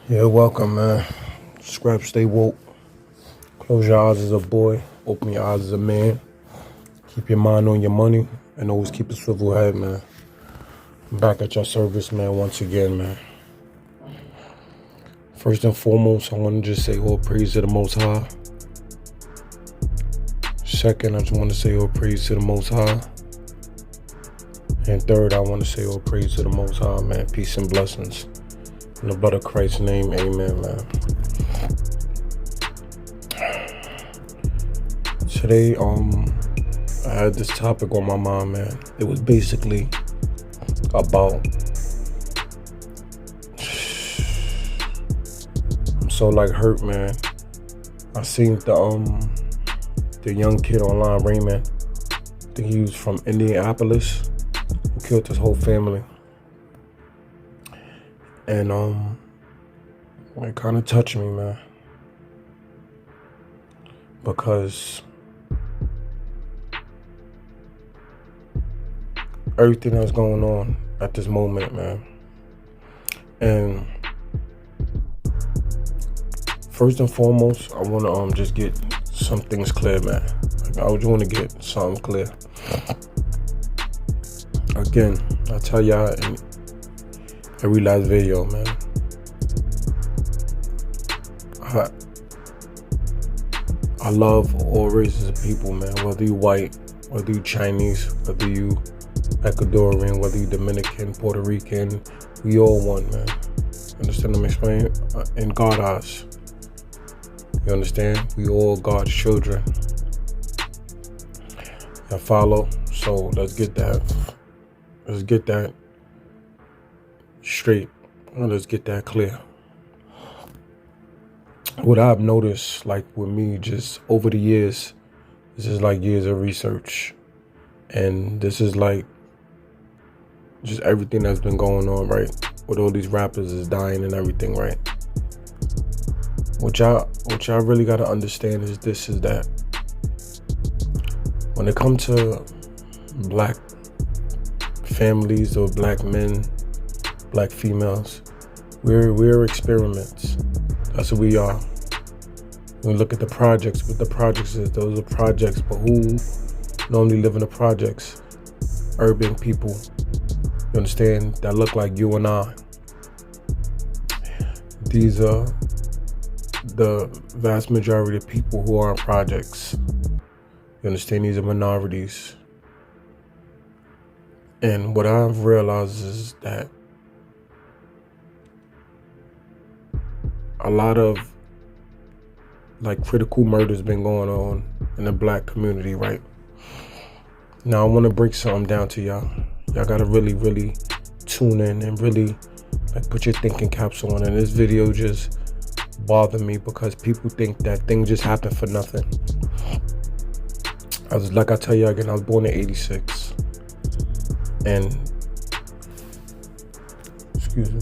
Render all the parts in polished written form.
Yeah, welcome, man. Scrap, stay woke. Close your eyes as a boy. Open your eyes as a man. Keep your mind on your money. And always keep a swivel head, man. I'm back at your service, man, once again, man. First and foremost, I want to just say all praise to the Most High. Second, I just want to say all praise to the Most High. And third, I want to say all praise to the Most High, man. Peace and blessings. In the blood of Christ's name, amen, man. Today, I had this topic on my mind, man. It was basically about, I'm so like hurt, man. I seen the young kid online, Raymond. I think he was from Indianapolis, who killed his whole family. And it kind of touched me, man, because everything that's going on at this moment, man. And first and foremost, I want to just get some things clear, man. I just want to get something clear. Again, I tell y'all in every last video, man, I love all races of people, man. Whether you white, whether you Chinese, whether you Ecuadorian, whether you Dominican, Puerto Rican, we all one, man. Understand what I'm explaining? In God's eyes. You understand? We all God's children. I follow. So let's get that straight. Let's get that clear. What I've noticed, like with me, just over the years, this is like years of research. And this is like just everything that's been going on, right? With all these rappers is dying and everything, right? What y'all really gotta understand is that when it comes to black families or black men, black females, we're experiments. That's what we are. When we look at the projects, what the projects is, those are projects, but who normally live in the projects? Urban people, you understand, that look like you and I. These are the vast majority of people who are in projects. You understand, these are minorities. And what I've realized is that a lot of like critical murders been going on in the black community, right? Now I want to break something down to y'all. Y'all gotta really, really tune in and really like put your thinking caps on. And this video just bothered me because people think that things just happen for nothing. Like I tell you again, I was born in '86, and excuse me.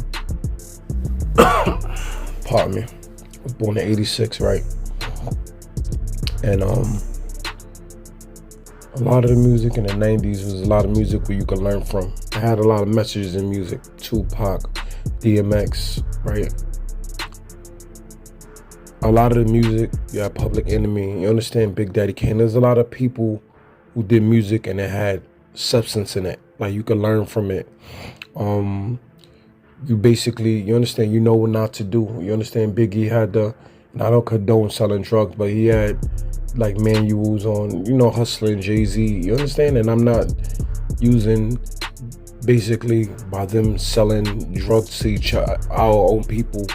Pardon me. I was born in '86, right? And a lot of the music in the '90s was a lot of music where you could learn from. I had a lot of messages in music. Tupac, DMX, right? A lot of the music, yeah, Public Enemy, you understand, Big Daddy Kane. There's a lot of people who did music and it had substance in it. Like you could learn from it. You basically, you understand, you know what not to do. You understand, Biggie had and I don't condone selling drugs, but he had like manuals on, hustling, Jay-Z, you understand? And I'm not using basically by them selling drugs to our own people.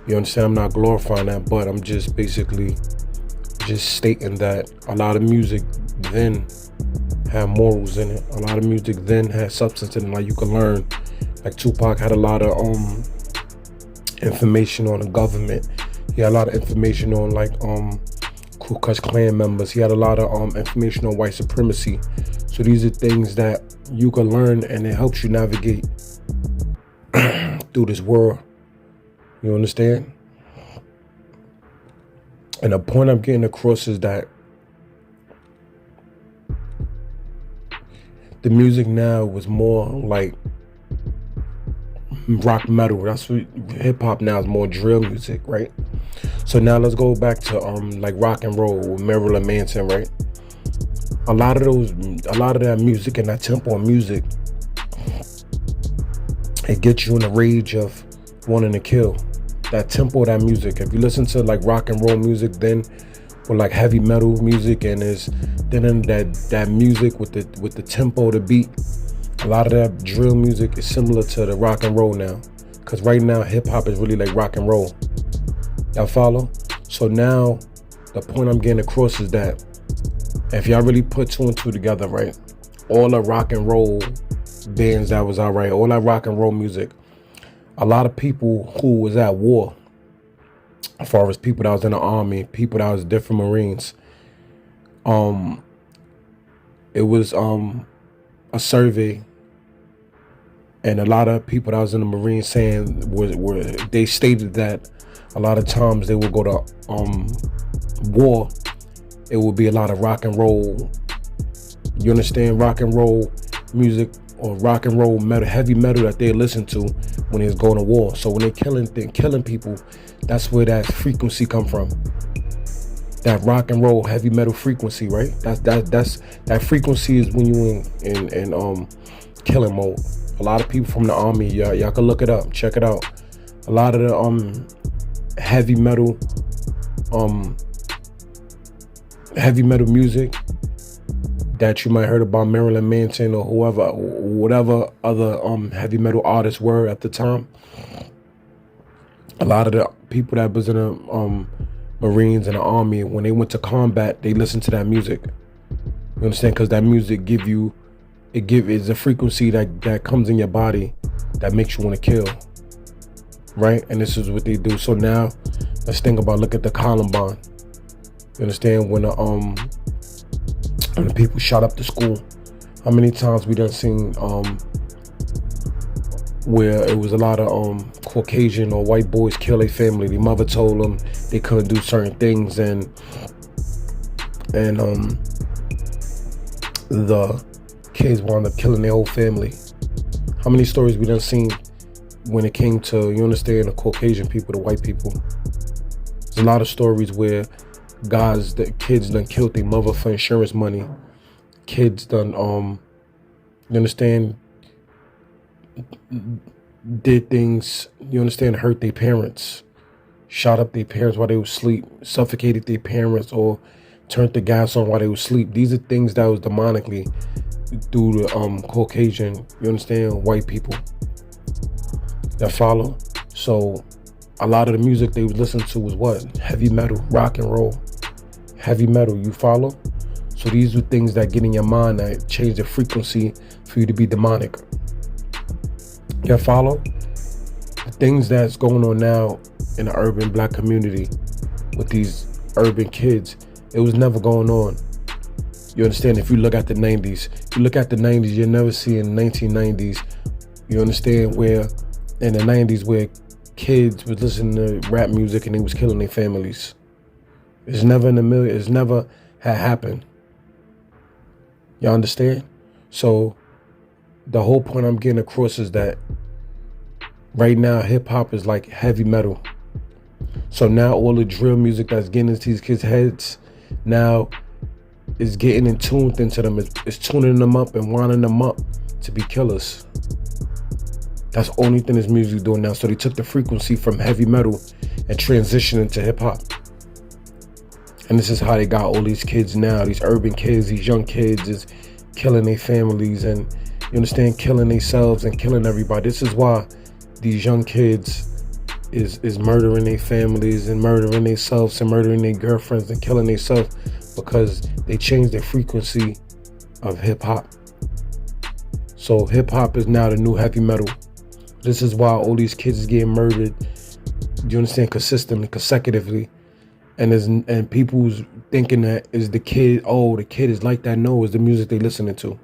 You understand? I'm not glorifying that, but I'm just basically just stating that a lot of music then had morals in it. A lot of music then had substance in it, like you could learn. Like Tupac had a lot of information on the government. He had a lot of information on like Ku Klux Klan members. He had a lot of information on white supremacy. So these are things that you can learn, and it helps you navigate through this world. You understand? And the point I'm getting across is that the music now was more like rock metal. That's what hip hop now is, more drill music, right? So now let's go back to like rock and roll with Marilyn Manson, right? A lot of that music and that tempo of music, it gets you in the rage of wanting to kill. That tempo of that music. If you listen to like rock and roll music, then or like heavy metal music, and then that music with the tempo, the beat, a lot of that drill music is similar to the rock and roll now. Cause right now hip hop is really like rock and roll. Y'all follow? So now the point I'm getting across is that if y'all really put two and two together, right? All the rock and roll bands that was out, right? All that rock and roll music, a lot of people who was at war, as far as people that was in the army, people that was different Marines, it was a survey, and a lot of people that was in the Marines saying were they stated that a lot of times they would go to war, it would be a lot of rock and roll. You understand? Rock and roll music or rock and roll metal, heavy metal that they listen to when they're going to war. So when they're killing people, that's where that frequency come from. That rock and roll heavy metal frequency, right? That frequency is when you in killing mode. A lot of people from the army, y'all can look it up, check it out. A lot of the heavy metal music that you might heard about Marilyn Manson or whatever other heavy metal artists were at the time. A lot of the people that was in the Marines and the army, when they went to combat, they listened to that music. You understand? Because that music is a frequency that comes in your body that makes you want to kill, right? And this is what they do. So now let's think about, look at the Columbine. You understand? When the people shot up the school, how many times we done seen where it was a lot of Caucasian or white boys kill their family. Their mother told them they couldn't do certain things, and the kids wound up killing their whole family. How many stories we done seen when it came to, you understand, the Caucasian people, the white people? There's a lot of stories where kids done killed their mother for insurance money. Kids done, you understand, did things, you understand, hurt their parents, shot up their parents while they were asleep, suffocated their parents, or turned the gas on while they were asleep. These are things that was demonically due to Caucasian, you understand, white people that follow. So a lot of the music they would listen to was what? Heavy metal, rock and roll, heavy metal, you follow? So these are things that get in your mind that change the frequency for you to be demonic. You follow? The things that's going on now in the urban black community with these urban kids, it was never going on. You understand? If you look at the 90s, you'll never see in the 1990s, you understand, where in the 90s where kids was listening to rap music and they was killing their families. It's never in a million, it's never had happened. You understand? So the whole point I'm getting across is that right now hip hop is like heavy metal. So now all the drill music that's getting into these kids' heads now is getting in tuned into them. It's tuning them up and winding them up to be killers. That's the only thing this music is doing now. So they took the frequency from heavy metal and transitioned into hip hop. And this is how they got all these kids now, these urban kids, these young kids is killing their families and, you understand, killing themselves and killing everybody. This is why these young kids is murdering their families and murdering themselves and murdering their girlfriends and killing themselves, because they changed the frequency of hip hop. So hip hop is now the new heavy metal. This is why all these kids is getting murdered, you understand, consistently, consecutively. And people's thinking that is the kid, the kid is like that. No, it's the music they listening to.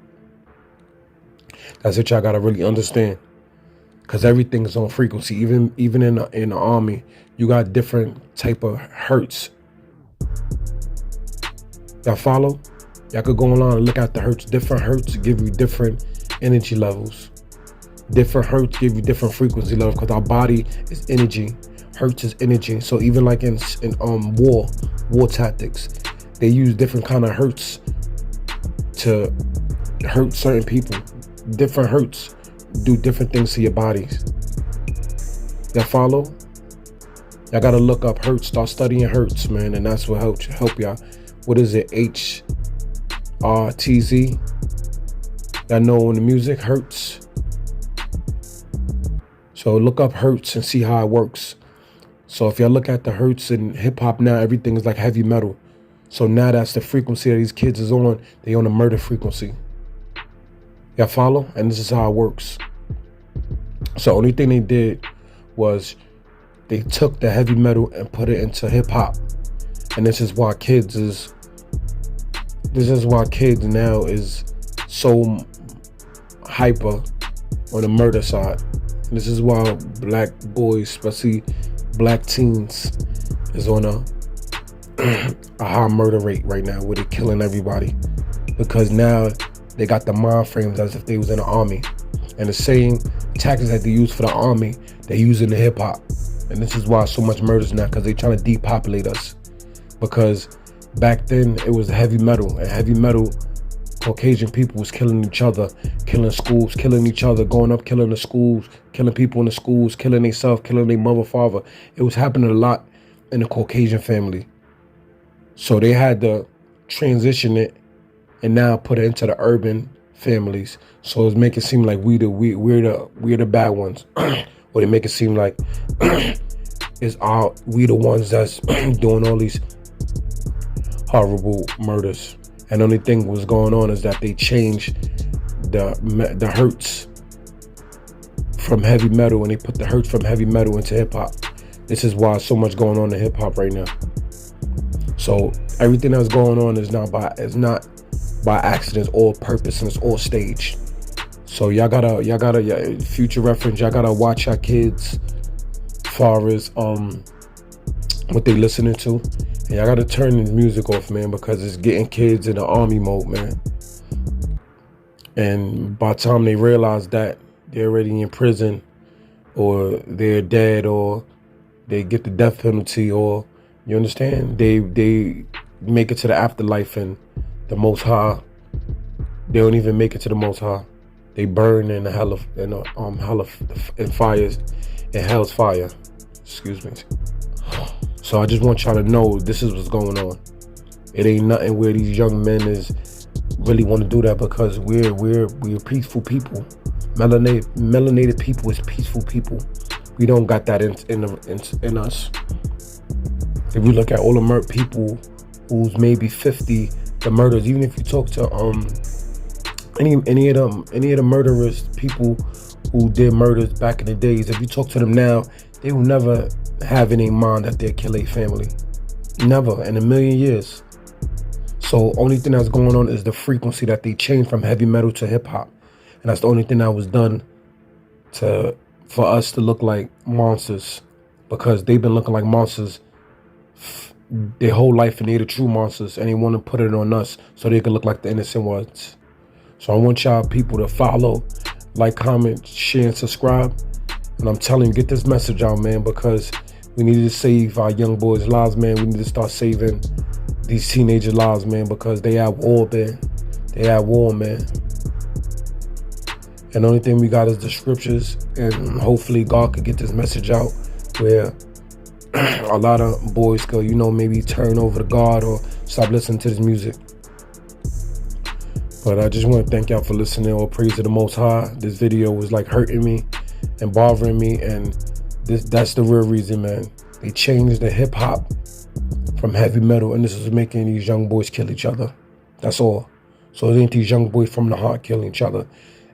That's what y'all gotta really understand. Cause everything is on frequency. Even in the army, you got different type of hertz. Y'all follow? Y'all could go online and look at the hertz. Different hertz give you different energy levels. Different hertz give you different frequency levels because our body is energy. Hertz is energy. So even like in war tactics, they use different kind of hertz to hurt certain people. Different hertz do different things to your bodies. Y'all follow? Y'all gotta look up hertz. Start studying hertz, man, and that's what help y'all. What is it? HRTZ. Y'all know in the music, hertz. So look up hertz and see how it works. So if y'all look at the hertz in hip hop now, everything is like heavy metal. So now that's the frequency that these kids is on. They on a murder frequency. Y'all follow? And this is how it works. So only thing they did was they took the heavy metal and put it into hip hop. And this is why kids now is so hyper on the murder side. This is why black boys, especially black teens, is on a high murder rate right now where they're killing everybody. Because now they got the mind frames as if they was in the army. And the same tactics that they use for the army, they use in the hip hop. And this is why so much murders now, because they trying to depopulate us. Because back then it was heavy metal, and heavy metal Caucasian people was killing each other, killing schools, killing each other, going up, killing the schools, killing people in the schools, killing themselves, killing their mother, father. It was happening a lot in the Caucasian family. So they had to transition it and now put it into the urban families. So it's make it seem like we're the bad ones. Or they make it seem like we the ones that's doing all these horrible murders. And the only thing was going on is that they changed the hertz from heavy metal, and they put the hertz from heavy metal into hip hop. This is why so much going on in hip hop right now. So everything that's going on is not by accident, it's all purpose, and it's all staged. So y'all gotta future reference, y'all gotta watch your kids as far as what they listening to. And y'all gotta turn the music off, man, because it's getting kids in the army mode, man. And by the time they realize that, they're already in prison, or they're dead, or they get the death penalty, or, you understand? They make it to the afterlife, and the Most High, they don't even make it to the Most High. They burn in the fires, in hell's fire. Excuse me. So I just want y'all to know this is what's going on. It ain't nothing where these young men is really want to do that, because we're peaceful people. Melanated people is peaceful people. We don't got that in us. If you look at all the people who's maybe 50, the murders, even if you talk to any of the murderers, people who did murders back in the days, if you talk to them now, they will never have in their mind that they'll kill a family. Never in a million years. So only thing that's going on is the frequency that they changed from heavy metal to hip hop. And that's the only thing that was done for us to look like monsters, because they've been looking like monsters their whole life, and they're the true monsters, and they want to put it on us so they can look like the innocent ones. So I want y'all people to follow, like, comment, share, and subscribe. And I'm telling you, get this message out, man, because we need to save our young boys' lives, man. We need to start saving these teenagers' lives, man, because they at war, man. They at war, man. And the only thing we got is the scriptures, and hopefully God could get this message out where a lot of boys could, maybe turn over to God or stop listening to this music. But I just want to thank y'all for listening. All praise to the Most High. This video was like hurting me and bothering me, and that's the real reason, man. They changed the hip hop from heavy metal, and this is making these young boys kill each other. That's all. So it ain't these young boys from the heart killing each other.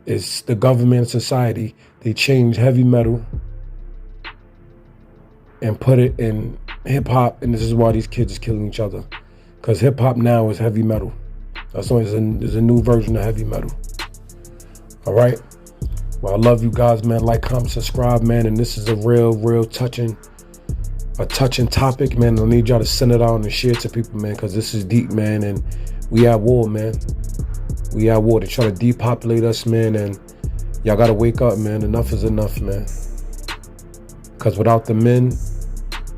It's the government and society. They changed heavy metal and put it in hip hop, and this is why these kids is killing each other. Because hip hop now is heavy metal. That's why there's a new version of heavy metal. All right. Well, I love you guys, man. Like, comment, subscribe, man. And this is a real touching topic, man. I need y'all to send it out and share it to people, man, because this is deep, man. And we at war, man. We at war. They try to depopulate us, man. And Y'all gotta wake up, man. Enough is enough, man. Because without the men,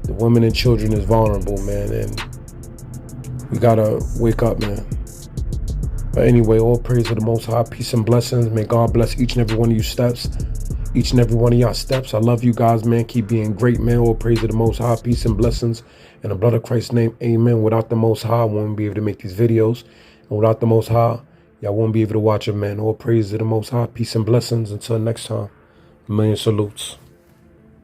the women and children is vulnerable, man. And we gotta wake up, man. But anyway, all praise to the Most High. Peace and blessings. May God bless each and every one of you steps. Each and every one of y'all steps. I love you guys, man. Keep being great, man. All praise to the Most High. Peace and blessings. In the blood of Christ's name, amen. Without the Most High, I won't be able to make these videos. And without the Most High, y'all won't be able to watch it, man. All praise to the Most High. Peace and blessings. Until next time. A million salutes.